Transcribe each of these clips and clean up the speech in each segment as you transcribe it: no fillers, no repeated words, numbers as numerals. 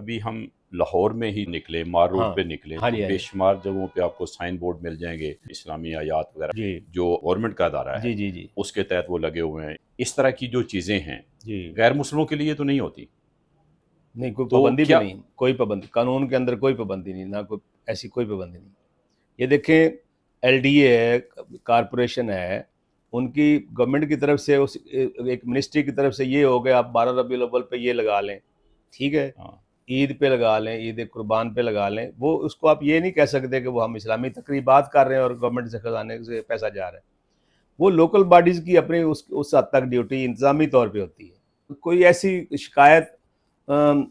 ابھی ہم لاہور میں ہی نکلے، مار روڈ ہاں پہ نکلے ہاں تو جی ہاں بے جی شمار جگہوں پہ آپ کو سائن بورڈ مل جائیں گے، اسلامی آیات وغیرہ جی جو گورنمنٹ کا ادارہ ہے جی جی جی اس کے تحت وہ لگے ہوئے ہیں۔ اس طرح کی جو چیزیں ہیں جی غیر مسلموں کے لیے تو نہیں ہوتی، نہیں، کوئی تو پابندی بھی کیا نہیں، کوئی پابندی قانون کے اندر کوئی پابندی نہیں، نہ کوئی ایسی کوئی پابندی نہیں۔ یہ دیکھیں ایل ڈی اے ہے، کارپوریشن ہے، ان کی گورنمنٹ کی طرف سے ایک منسٹری کی طرف سے یہ ہو گیا آپ 12 ربیع الاول پہ یہ لگا لیں، ٹھیک ہے، ہاں عید پہ لگا لیں، عید قربان پہ لگا لیں، وہ اس کو آپ یہ نہیں کہہ سکتے کہ وہ ہم اسلامی تقریبات کر رہے ہیں اور گورنمنٹ سے خزانے سے پیسہ جا رہا ہے۔ وہ لوکل باڈیز کی اپنی اس حد تک ڈیوٹی انتظامی طور پہ ہوتی ہے۔ کوئی ایسی شکایت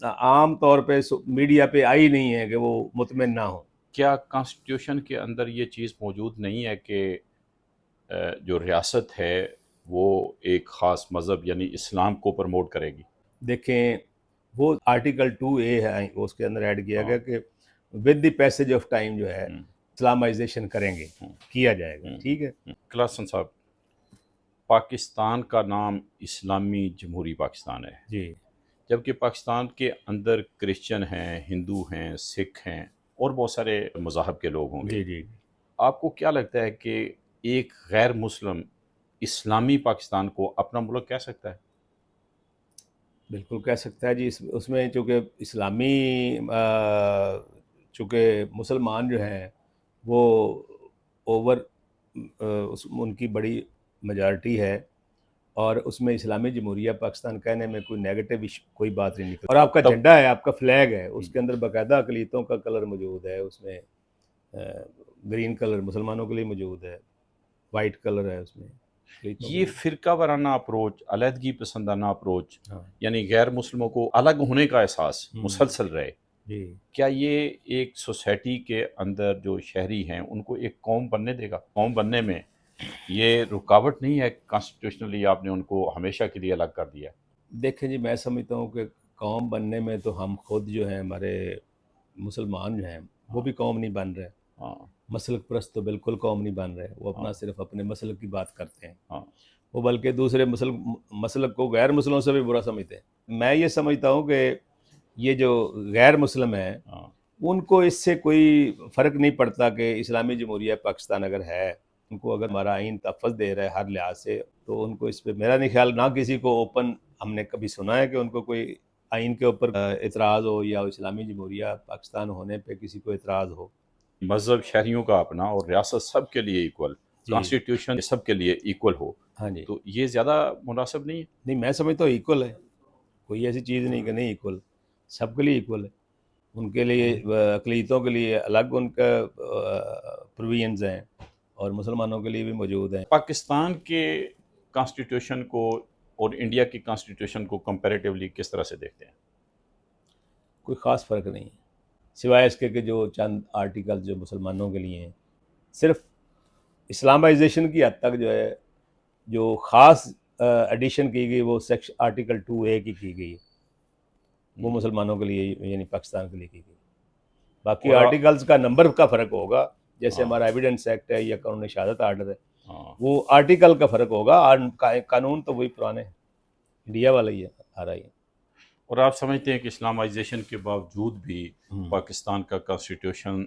عام طور پہ میڈیا پہ آئی نہیں ہے کہ وہ مطمئن نہ ہو۔ کیا کانسٹیٹیوشن کے اندر یہ چیز موجود نہیں ہے کہ جو ریاست ہے وہ ایک خاص مذہب یعنی اسلام کو پروموٹ کرے گی؟ دیکھیں وہ آرٹیکل 2A ہے، اس کے اندر ایڈ کیا ہاں گیا کہ with the passage of time جو ہے ہوں، اسلامائزیشن کریں گے، ہوں، کیا جائے گا، ہوں، ٹھیک ہے۔ ہوں۔ کلاسن صاحب، پاکستان کا نام اسلامی جمہوری پاکستان ہے، جی جبکہ پاکستان کے اندر کرسچن ہیں، ہندو ہیں، سکھ ہیں اور بہت سارے مذاہب کے لوگ ہوں گے۔ جی جی آپ کو کیا لگتا ہے کہ ایک غیر مسلم اسلامی پاکستان کو اپنا ملک کہہ سکتا ہے؟ بالکل کہہ سکتا ہے جی۔ اس میں چونکہ اسلامی چونکہ مسلمان جو ہیں وہ اوور ان کی بڑی میجارٹی ہے، اور اس میں اسلامی جمہوریہ پاکستان کہنے میں کوئی نیگیٹو کوئی بات نہیں نکلتی۔ اور آپ کا تب جھنڈا ہے، آپ کا فلیگ ہے، اس کے اندر باقاعدہ اقلیتوں کا کلر موجود ہے، اس میں گرین کلر مسلمانوں کے لیے موجود ہے، وائٹ کلر ہے اس میں اقلیتوں کے یہ لیے۔ فرقہ وارانہ اپروچ، علیحدگی پسندانہ اپروچ، ہاں یعنی غیر مسلموں کو الگ ہونے کا احساس مسلسل رہے، جی کیا یہ ایک سوسائٹی کے اندر جو شہری ہیں ان کو ایک قوم بننے دے گا؟ قوم بننے میں یہ رکاوٹ نہیں ہے؟ کانسٹیٹیوشنلی آپ نے ان کو ہمیشہ کے لیے الگ کر دیا ہے۔ دیکھیں جی، میں سمجھتا ہوں کہ قوم بننے میں تو ہم خود جو ہیں، ہمارے مسلمان جو ہیں وہ بھی قوم نہیں بن رہے، ہاں مسلک پرست تو بالکل قوم نہیں بن رہے، وہ ہاں اپنا صرف اپنے مسلک کی بات کرتے ہیں، ہاں وہ بلکہ دوسرے مسلک کو غیر مسلموں سے بھی برا سمجھتے ہیں۔ میں یہ سمجھتا ہوں کہ یہ جو غیر مسلم ہیں ہاں ان کو اس سے کوئی فرق نہیں پڑتا کہ اسلامی جمہوریہ پاکستان اگر ہے، ان کو اگر ہمارا آئین تحفظ دے رہا ہے ہر لحاظ سے، تو ان کو اس پہ میرا نہیں خیال، نہ کسی کو اوپن ہم نے کبھی سنا ہے کہ ان کو کوئی آئین کے اوپر اعتراض ہو یا اسلامی جمہوریہ پاکستان ہونے پہ کسی کو اعتراض ہو۔ مذہب شہریوں کا اپنا اور ریاست سب کے لیے ایکول، جی کانسٹیٹیوشن سب کے لیے ایکول ہو، ہاں جی، تو یہ زیادہ مناسب نہیں ہے؟ نہیں میں سمجھتا ہوں ایکول ہے، کوئی ایسی چیز نہیں کہ نہیں ایکول، سب کے لیے ایکول ہے۔ ان کے لیے اقلیتوں کے لیے الگ ان کا پروویژنز ہیں، اور مسلمانوں کے لیے بھی موجود ہیں۔ پاکستان کے کانسٹیٹیوشن کو اور انڈیا کی کانسٹیٹیوشن کو کمپیریٹیولی کس طرح سے دیکھتے ہیں؟ کوئی خاص فرق نہیں ہے، سوائے اس کے کہ جو چند آرٹیکل جو مسلمانوں کے لیے ہیں، صرف اسلامائزیشن کی حد تک جو ہے جو خاص ایڈیشن کی گئی وہ سیکشن آرٹیکل 2A کی گئی ہے، وہ مسلمانوں کے لیے یعنی پاکستان کے لیے کی گئی۔ باقی اور آرٹیکلز کا نمبر کا فرق ہوگا، جیسے ہاں ہمارا ایویڈنس ایکٹ ہے یا قانون شہادت آرڈر ہے، ہاں وہ آرٹیکل کا فرق ہوگا، قانون تو وہی پرانے ہیں، انڈیا والا ہی ہے، آ رہا ہی ہے۔ اور آپ سمجھتے ہیں کہ اسلامائزیشن کے باوجود بھی پاکستان کا کانسٹیٹیوشن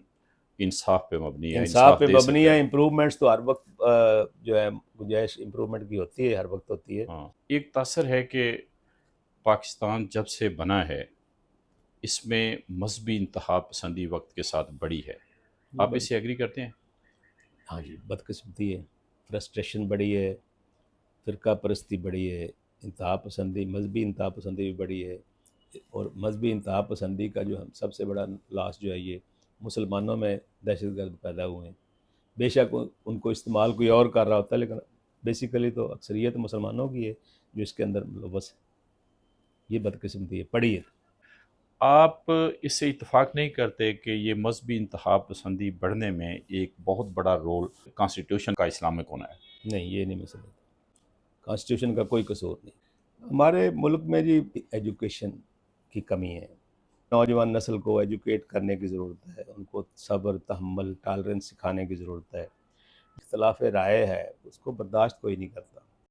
انصاف پہ مبنی ہے، انصاف انصاف پہ دے مبنی سکتا ہے، ہے؟ امپرومنٹس تو ہر وقت جو ہے گنجائش امپرومنٹ کی ہوتی ہے، ہر وقت ہوتی ہے۔ ہاں، ایک تاثر ہے کہ پاکستان جب سے بنا ہے اس میں مذہبی انتہا پسندی وقت کے ساتھ بڑھی ہے، آپ اس سے ایگری کرتے ہیں؟ ہاں جی، بدقسمتی ہے، فرسٹریشن بڑی ہے، فرقہ پرستی بڑی ہے، انتہا پسندی، مذہبی انتہا پسندی بھی بڑی ہے، اور مذہبی انتہا پسندی کا جو سب سے بڑا لاس جو ہے یہ مسلمانوں میں دہشت گرد پیدا ہوئے ہیں۔ بے شک ان کو استعمال کوئی اور کر رہا ہوتا ہے، لیکن بیسیکلی تو اکثریت مسلمانوں کی ہے جو اس کے اندر ملوث ہے۔ یہ بدقسمتی ہے، پڑی ہے۔ آپ اس سے اتفاق نہیں کرتے کہ یہ مذہبی انتہا پسندی بڑھنے میں ایک بہت بڑا رول کانسٹیٹیوشن کا اسلامک ہونا ہے؟ نہیں، یہ نہیں میں سمجھتا، کانسٹیٹیوشن کا کوئی قصور نہیں۔ ہمارے ملک میں جی ایجوکیشن کی کمی ہے، نوجوان نسل کو ایجوکیٹ کرنے کی ضرورت ہے، ان کو صبر، تحمل، ٹالرنس سکھانے کی ضرورت ہے۔ اختلاف رائے ہے اس کو برداشت کوئی نہیں کرتا۔